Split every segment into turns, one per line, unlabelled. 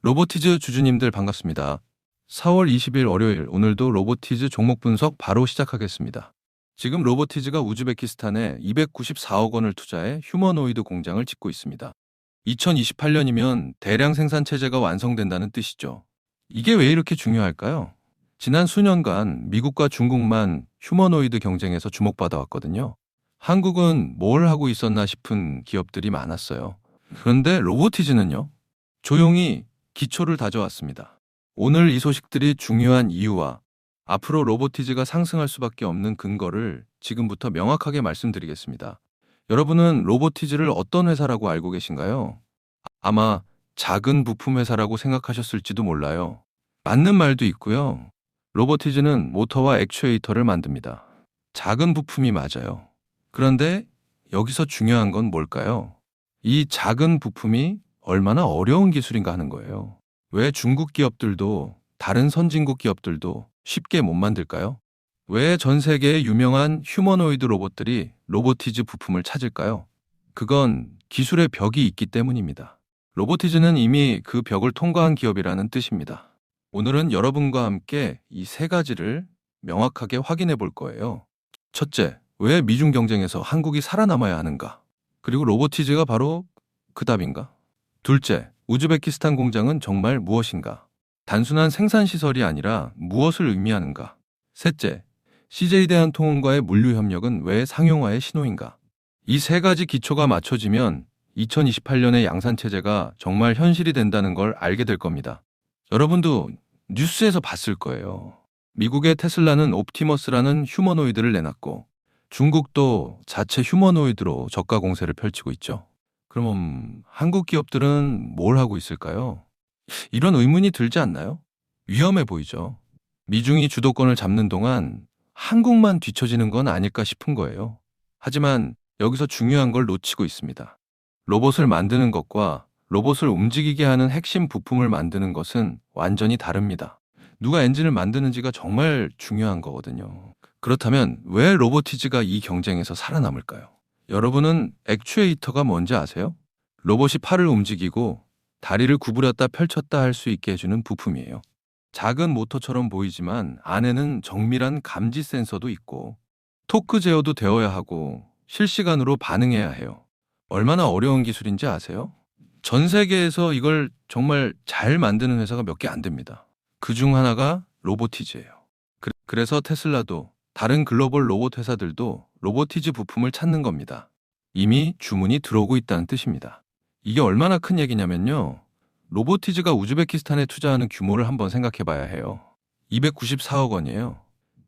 로보티즈 주주님들 반갑습니다. 4월 20일 월요일 오늘도 로보티즈 종목 분석 바로 시작하겠습니다. 지금 로보티즈가 우즈베키스탄에 294억 원을 투자해 휴머노이드 공장을 짓고 있습니다. 2028년이면 대량 생산 체제가 완성된다는 뜻이죠. 이게 왜 이렇게 중요할까요? 지난 수년간 미국과 중국만 휴머노이드 경쟁에서 주목받아 왔거든요. 한국은 뭘 하고 있었나 싶은 기업들이 많았어요. 그런데 로보티즈는요? 조용히 기초를 다져왔습니다. 오늘 이 소식들이 중요한 이유와 앞으로 로보티즈가 상승할 수밖에 없는 근거를 지금부터 명확하게 말씀드리겠습니다. 여러분은 로보티즈를 어떤 회사라고 알고 계신가요? 아마 작은 부품 회사라고 생각하셨을지도 몰라요. 맞는 말도 있고요. 로보티즈는 모터와 액추에이터를 만듭니다. 작은 부품이 맞아요. 그런데 여기서 중요한 건 뭘까요? 이 작은 부품이 얼마나 어려운 기술인가 하는 거예요. 왜 중국 기업들도 다른 선진국 기업들도 쉽게 못 만들까요? 왜 전 세계의 유명한 휴머노이드 로봇들이 로보티즈 부품을 찾을까요? 그건 기술의 벽이 있기 때문입니다. 로보티즈는 이미 그 벽을 통과한 기업이라는 뜻입니다. 오늘은 여러분과 함께 이 세 가지를 명확하게 확인해 볼 거예요. 첫째, 왜 미중 경쟁에서 한국이 살아남아야 하는가? 그리고 로보티즈가 바로 그 답인가? 둘째, 우즈베키스탄 공장은 정말 무엇인가? 단순한 생산시설이 아니라 무엇을 의미하는가? 셋째, CJ 대한통운과의 물류협력은 왜 상용화의 신호인가? 이 세 가지 기초가 맞춰지면 2028년의 양산체제가 정말 현실이 된다는 걸 알게 될 겁니다. 여러분도 뉴스에서 봤을 거예요. 미국의 테슬라는 옵티머스라는 휴머노이드를 내놨고 중국도 자체 휴머노이드로 저가 공세를 펼치고 있죠. 그럼 한국 기업들은 뭘 하고 있을까요? 이런 의문이 들지 않나요? 위험해 보이죠. 미중이 주도권을 잡는 동안 한국만 뒤처지는 건 아닐까 싶은 거예요. 하지만 여기서 중요한 걸 놓치고 있습니다. 로봇을 만드는 것과 로봇을 움직이게 하는 핵심 부품을 만드는 것은 완전히 다릅니다. 누가 엔진을 만드는지가 정말 중요한 거거든요. 그렇다면 왜 로보티즈가 이 경쟁에서 살아남을까요? 여러분은 액추에이터가 뭔지 아세요? 로봇이 팔을 움직이고 다리를 구부렸다 펼쳤다 할 수 있게 해주는 부품이에요. 작은 모터처럼 보이지만 안에는 정밀한 감지 센서도 있고 토크 제어도 되어야 하고 실시간으로 반응해야 해요. 얼마나 어려운 기술인지 아세요? 전 세계에서 이걸 정말 잘 만드는 회사가 몇 개 안 됩니다. 그중 하나가 로보티즈예요. 그래서 테슬라도 다른 글로벌 로봇 회사들도 로보티즈 부품을 찾는 겁니다. 이미 주문이 들어오고 있다는 뜻입니다. 이게 얼마나 큰 얘기냐면요. 로보티즈가 우즈베키스탄에 투자하는 규모를 한번 생각해 봐야 해요. 294억 원이에요.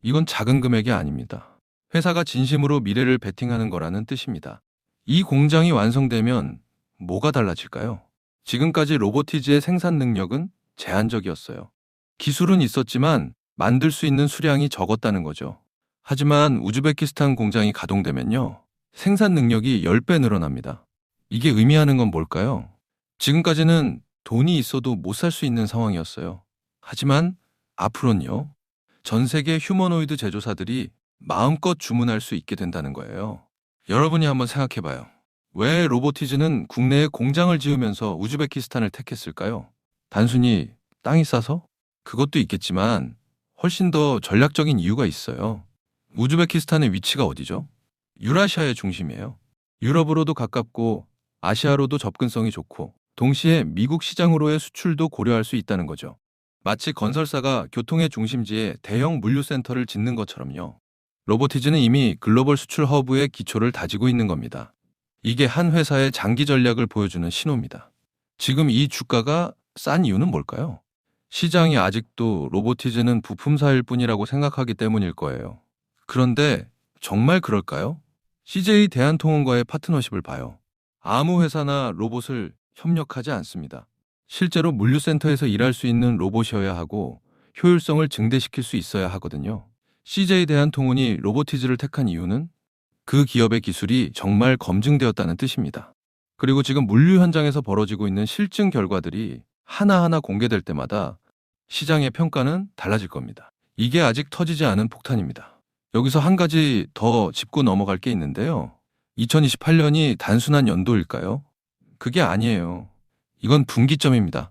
이건 작은 금액이 아닙니다. 회사가 진심으로 미래를 베팅하는 거라는 뜻입니다. 이 공장이 완성되면 뭐가 달라질까요? 지금까지 로보티즈의 생산 능력은 제한적이었어요. 기술은 있었지만 만들 수 있는 수량이 적었다는 거죠. 하지만 우즈베키스탄 공장이 가동되면요. 생산 능력이 10배 늘어납니다. 이게 의미하는 건 뭘까요? 지금까지는 돈이 있어도 못 살 수 있는 상황이었어요. 하지만 앞으로는요. 전 세계 휴머노이드 제조사들이 마음껏 주문할 수 있게 된다는 거예요. 여러분이 한번 생각해 봐요. 왜 로보티즈는 국내에 공장을 지으면서 우즈베키스탄을 택했을까요? 단순히 땅이 싸서? 그것도 있겠지만 훨씬 더 전략적인 이유가 있어요. 우즈베키스탄의 위치가 어디죠? 유라시아의 중심이에요. 유럽으로도 가깝고 아시아로도 접근성이 좋고 동시에 미국 시장으로의 수출도 고려할 수 있다는 거죠. 마치 건설사가 교통의 중심지에 대형 물류센터를 짓는 것처럼요. 로보티즈는 이미 글로벌 수출 허브의 기초를 다지고 있는 겁니다. 이게 한 회사의 장기 전략을 보여주는 신호입니다. 지금 이 주가가 싼 이유는 뭘까요? 시장이 아직도 로보티즈는 부품사일 뿐이라고 생각하기 때문일 거예요. 그런데 정말 그럴까요? CJ 대한통운과의 파트너십을 봐요. 아무 회사나 로봇을 협력하지 않습니다. 실제로 물류센터에서 일할 수 있는 로봇이어야 하고 효율성을 증대시킬 수 있어야 하거든요. CJ 대한통운이 로보티즈를 택한 이유는 그 기업의 기술이 정말 검증되었다는 뜻입니다. 그리고 지금 물류 현장에서 벌어지고 있는 실증 결과들이 하나하나 공개될 때마다 시장의 평가는 달라질 겁니다. 이게 아직 터지지 않은 폭탄입니다. 여기서 한 가지 더 짚고 넘어갈 게 있는데요. 2028년이 단순한 연도일까요? 그게 아니에요. 이건 분기점입니다.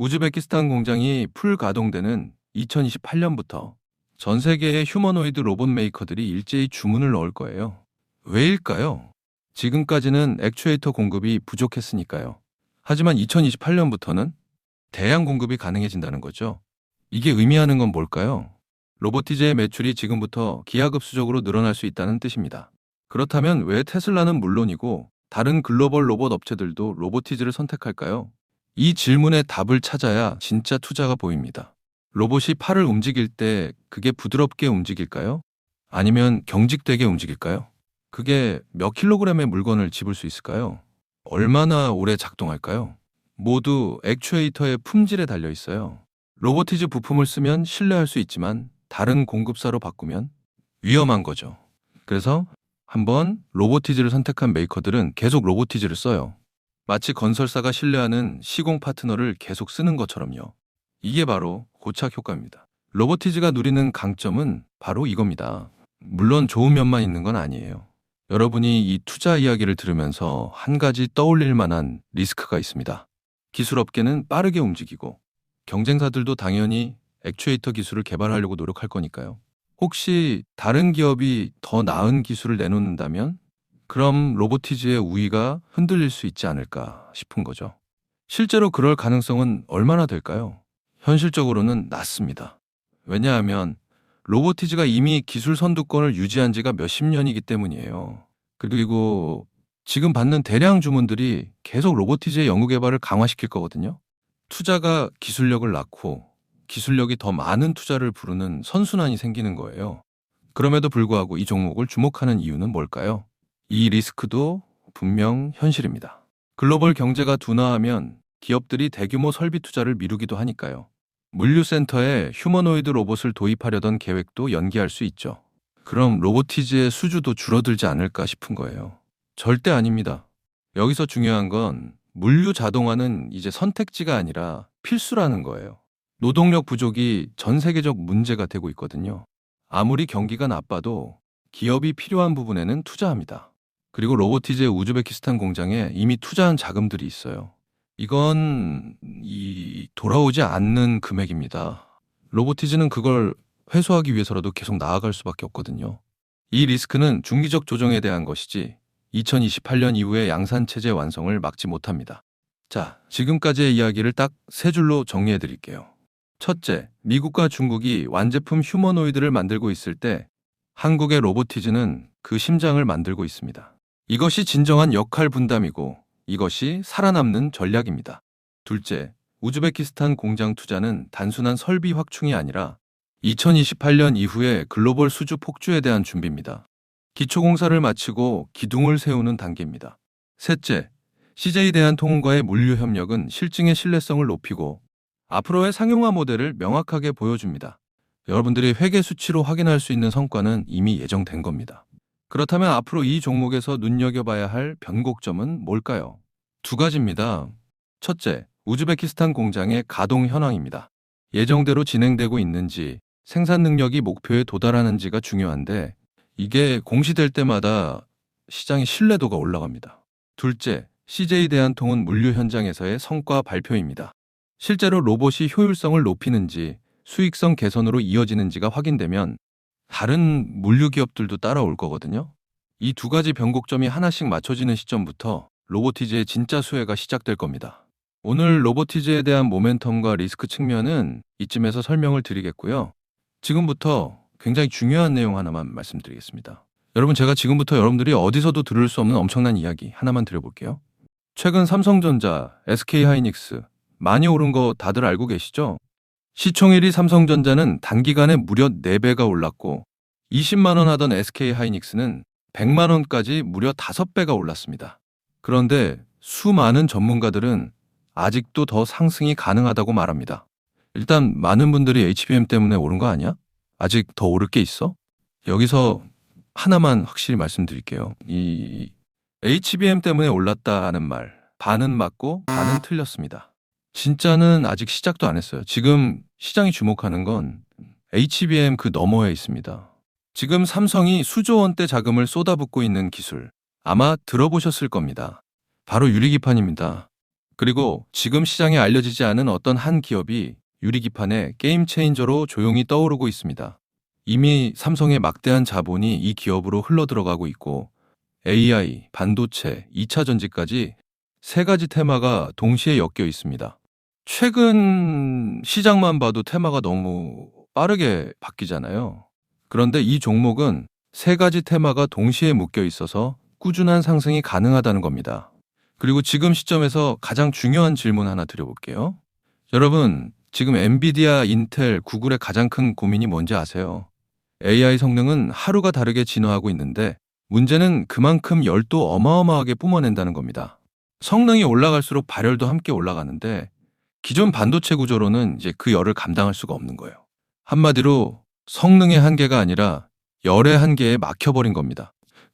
우즈베키스탄 공장이 풀 가동되는 2028년부터 전 세계의 휴머노이드 로봇 메이커들이 일제히 주문을 넣을 거예요. 왜일까요? 지금까지는 액추에이터 공급이 부족했으니까요. 하지만 2028년부터는 대량 공급이 가능해진다는 거죠. 이게 의미하는 건 뭘까요? 로보티즈의 매출이 지금부터 기하급수적으로 늘어날 수 있다는 뜻입니다. 그렇다면 왜 테슬라는 물론이고 다른 글로벌 로봇 업체들도 로보티즈를 선택할까요? 이 질문의 답을 찾아야 진짜 투자가 보입니다. 로봇이 팔을 움직일 때 그게 부드럽게 움직일까요? 아니면 경직되게 움직일까요? 그게 몇 킬로그램의 물건을 집을 수 있을까요? 얼마나 오래 작동할까요? 모두 액추에이터의 품질에 달려 있어요. 로보티즈 부품을 쓰면 신뢰할 수 있지만 다른 공급사로 바꾸면 위험한 거죠. 그래서 한번 로보티즈를 선택한 메이커들은 계속 로보티즈를 써요. 마치 건설사가 신뢰하는 시공 파트너를 계속 쓰는 것처럼요. 이게 바로 고착 효과입니다. 로보티즈가 누리는 강점은 바로 이겁니다. 물론 좋은 면만 있는 건 아니에요. 여러분이 이 투자 이야기를 들으면서 한 가지 떠올릴 만한 리스크가 있습니다. 기술업계는 빠르게 움직이고 경쟁사들도 당연히 액추에이터 기술을 개발하려고 노력할 거니까요. 혹시 다른 기업이 더 나은 기술을 내놓는다면 그럼 로보티즈의 우위가 흔들릴 수 있지 않을까 싶은 거죠. 실제로 그럴 가능성은 얼마나 될까요? 현실적으로는 낮습니다. 왜냐하면 로보티즈가 이미 기술 선두권을 유지한 지가 몇십 년이기 때문이에요. 그리고 지금 받는 대량 주문들이 계속 로보티즈의 연구개발을 강화시킬 거거든요. 투자가 기술력을 낳고 기술력이 더 많은 투자를 부르는 선순환이 생기는 거예요. 그럼에도 불구하고 이 종목을 주목하는 이유는 뭘까요? 이 리스크도 분명 현실입니다. 글로벌 경제가 둔화하면 기업들이 대규모 설비 투자를 미루기도 하니까요. 물류센터에 휴머노이드 로봇을 도입하려던 계획도 연기할 수 있죠. 그럼 로보티즈의 수주도 줄어들지 않을까 싶은 거예요. 절대 아닙니다. 여기서 중요한 건 물류 자동화는 이제 선택지가 아니라 필수라는 거예요. 노동력 부족이 전 세계적 문제가 되고 있거든요. 아무리 경기가 나빠도 기업이 필요한 부분에는 투자합니다. 그리고 로보티즈의 우즈베키스탄 공장에 이미 투자한 자금들이 있어요. 이건 돌아오지 않는 금액입니다. 로보티즈는 그걸 회수하기 위해서라도 계속 나아갈 수밖에 없거든요. 이 리스크는 중기적 조정에 대한 것이지 2028년 이후의 양산체제 완성을 막지 못합니다. 자, 지금까지의 이야기를 딱 세 줄로 정리해 드릴게요. 첫째, 미국과 중국이 완제품 휴머노이드를 만들고 있을 때 한국의 로보티즈는 그 심장을 만들고 있습니다. 이것이 진정한 역할 분담이고 이것이 살아남는 전략입니다. 둘째, 우즈베키스탄 공장 투자는 단순한 설비 확충이 아니라 2028년 이후의 글로벌 수주 폭주에 대한 준비입니다. 기초공사를 마치고 기둥을 세우는 단계입니다. 셋째, CJ 대한통운과의 물류 협력은 실증의 신뢰성을 높이고 앞으로의 상용화 모델을 명확하게 보여줍니다. 여러분들이 회계 수치로 확인할 수 있는 성과는 이미 예정된 겁니다. 그렇다면 앞으로 이 종목에서 눈여겨봐야 할 변곡점은 뭘까요? 두 가지입니다. 첫째, 우즈베키스탄 공장의 가동 현황입니다. 예정대로 진행되고 있는지, 생산 능력이 목표에 도달하는지가 중요한데 이게 공시될 때마다 시장의 신뢰도가 올라갑니다. 둘째, CJ 대한통운 물류 현장에서의 성과 발표입니다. 실제로 로봇이 효율성을 높이는지 수익성 개선으로 이어지는지가 확인되면 다른 물류 기업들도 따라올 거거든요. 이 두 가지 변곡점이 하나씩 맞춰지는 시점부터 로보티즈의 진짜 수혜가 시작될 겁니다. 오늘 로보티즈에 대한 모멘텀과 리스크 측면은 이쯤에서 설명을 드리겠고요. 지금부터 굉장히 중요한 내용 하나만 말씀드리겠습니다. 여러분, 제가 지금부터 여러분들이 어디서도 들을 수 없는 엄청난 이야기 하나만 드려볼게요. 최근 삼성전자, SK하이닉스 많이 오른 거 다들 알고 계시죠? 시총 1위 삼성전자는 단기간에 무려 4배가 올랐고 20만 원 하던 SK하이닉스는 100만 원까지 무려 5배가 올랐습니다. 그런데 수많은 전문가들은 아직도 더 상승이 가능하다고 말합니다. 일단 많은 분들이 HBM 때문에 오른 거 아니야? 아직 더 오를 게 있어? 여기서 하나만 확실히 말씀드릴게요. 이 HBM 때문에 올랐다는 말, 반은 맞고 반은 틀렸습니다. 진짜는 아직 시작도 안 했어요. 지금 시장이 주목하는 건 HBM 그 너머에 있습니다. 지금 삼성이 수조 원대 자금을 쏟아붓고 있는 기술, 아마 들어보셨을 겁니다. 바로 유리기판입니다. 그리고 지금 시장에 알려지지 않은 어떤 한 기업이 유리기판의 게임 체인저로 조용히 떠오르고 있습니다. 이미 삼성의 막대한 자본이 이 기업으로 흘러들어가고 있고 AI, 반도체, 2차 전지까지 세 가지 테마가 동시에 엮여 있습니다. 최근 시장만 봐도 테마가 너무 빠르게 바뀌잖아요. 그런데 이 종목은 세 가지 테마가 동시에 묶여 있어서 꾸준한 상승이 가능하다는 겁니다. 그리고 지금 시점에서 가장 중요한 질문 하나 드려볼게요. 여러분, 지금 엔비디아, 인텔, 구글의 가장 큰 고민이 뭔지 아세요? AI 성능은 하루가 다르게 진화하고 있는데 문제는 그만큼 열도 어마어마하게 뿜어낸다는 겁니다. 성능이 올라갈수록 발열도 함께 올라가는데 기존 반도체 구조로는 이제 그 열을 감당할 수가 없는 거예요. 한마디로 성능의 한계가 아니라 열의 한계에 막혀버린 겁니다.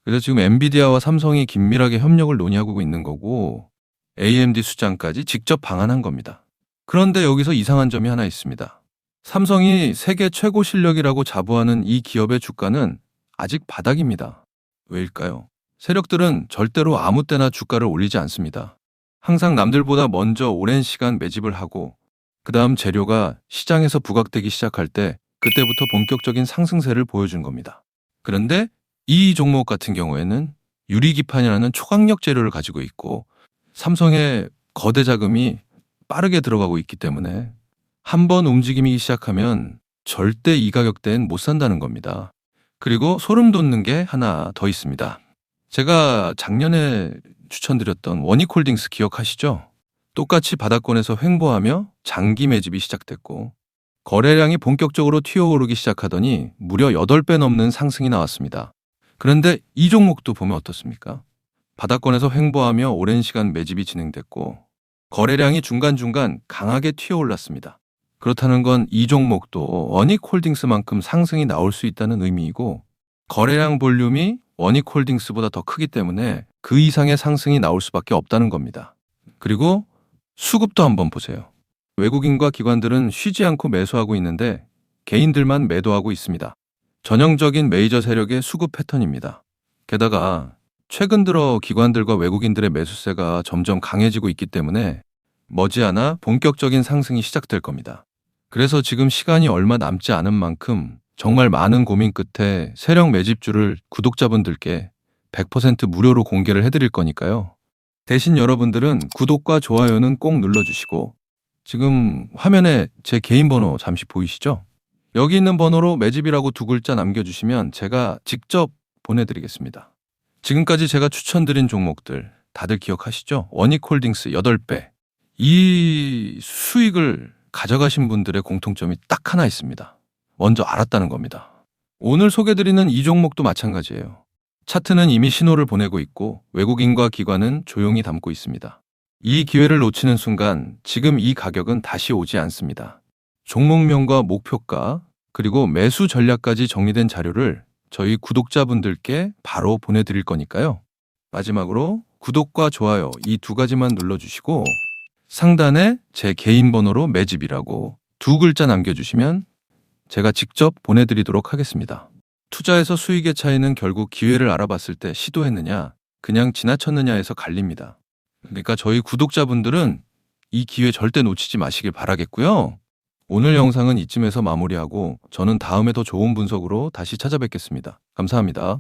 그래서 지금 엔비디아와 삼성이 긴밀하게 협력을 논의하고 있는 거고 AMD 수장까지 직접 방한한 겁니다. 그런데 여기서 이상한 점이 하나 있습니다. 삼성이 세계 최고 실력이라고 자부하는 이 기업의 주가는 아직 바닥입니다. 왜일까요? 세력들은 절대로 아무 때나 주가를 올리지 않습니다. 항상 남들보다 먼저 오랜 시간 매집을 하고 그 다음 재료가 시장에서 부각되기 시작할 때 그때부터 본격적인 상승세를 보여준 겁니다. 그런데 이 종목 같은 경우에는 유리기판이라는 초강력 재료를 가지고 있고 삼성의 거대 자금이 빠르게 들어가고 있기 때문에 한번 움직임이 시작하면 절대 이 가격대엔 못 산다는 겁니다. 그리고 소름 돋는 게 하나 더 있습니다. 제가 작년에 추천드렸던 원익홀딩스 기억하시죠? 똑같이 바닥권에서 횡보하며 장기 매집이 시작됐고 거래량이 본격적으로 튀어오르기 시작하더니 무려 8배 넘는 상승이 나왔습니다. 그런데 이 종목도 보면 어떻습니까? 바닥권에서 횡보하며 오랜 시간 매집이 진행됐고 거래량이 중간중간 강하게 튀어올랐습니다. 그렇다는 건 이 종목도 원익홀딩스만큼 상승이 나올 수 있다는 의미이고 거래량 볼륨이 원익홀딩스보다 더 크기 때문에 그 이상의 상승이 나올 수밖에 없다는 겁니다. 그리고 수급도 한번 보세요. 외국인과 기관들은 쉬지 않고 매수하고 있는데 개인들만 매도하고 있습니다. 전형적인 메이저 세력의 수급 패턴입니다. 게다가 최근 들어 기관들과 외국인들의 매수세가 점점 강해지고 있기 때문에 머지않아 본격적인 상승이 시작될 겁니다. 그래서 지금 시간이 얼마 남지 않은 만큼 정말 많은 고민 끝에 세력 매집주를 구독자분들께 100% 무료로 공개를 해드릴 거니까요. 대신 여러분들은 구독과 좋아요는 꼭 눌러주시고 지금 화면에 제 개인 번호 잠시 보이시죠? 여기 있는 번호로 매집이라고 2글자 남겨주시면 제가 직접 보내드리겠습니다. 지금까지 제가 추천드린 종목들 다들 기억하시죠? 원익홀딩스 8배. 이 수익을 가져가신 분들의 공통점이 딱 하나 있습니다. 먼저 알았다는 겁니다. 오늘 소개드리는 이 종목도 마찬가지예요. 차트는 이미 신호를 보내고 있고 외국인과 기관은 조용히 담고 있습니다. 이 기회를 놓치는 순간 지금 이 가격은 다시 오지 않습니다. 종목명과 목표가 그리고 매수 전략까지 정리된 자료를 저희 구독자분들께 바로 보내드릴 거니까요. 마지막으로 구독과 좋아요 이 2가지만 눌러주시고 상단에 제 개인 번호로 매집이라고 2글자 남겨주시면 제가 직접 보내드리도록 하겠습니다. 투자에서 수익의 차이는 결국 기회를 알아봤을 때 시도했느냐, 그냥 지나쳤느냐에서 갈립니다. 그러니까 저희 구독자분들은 이 기회 절대 놓치지 마시길 바라겠고요. 오늘 영상은 이쯤에서 마무리하고 저는 다음에 더 좋은 분석으로 다시 찾아뵙겠습니다. 감사합니다.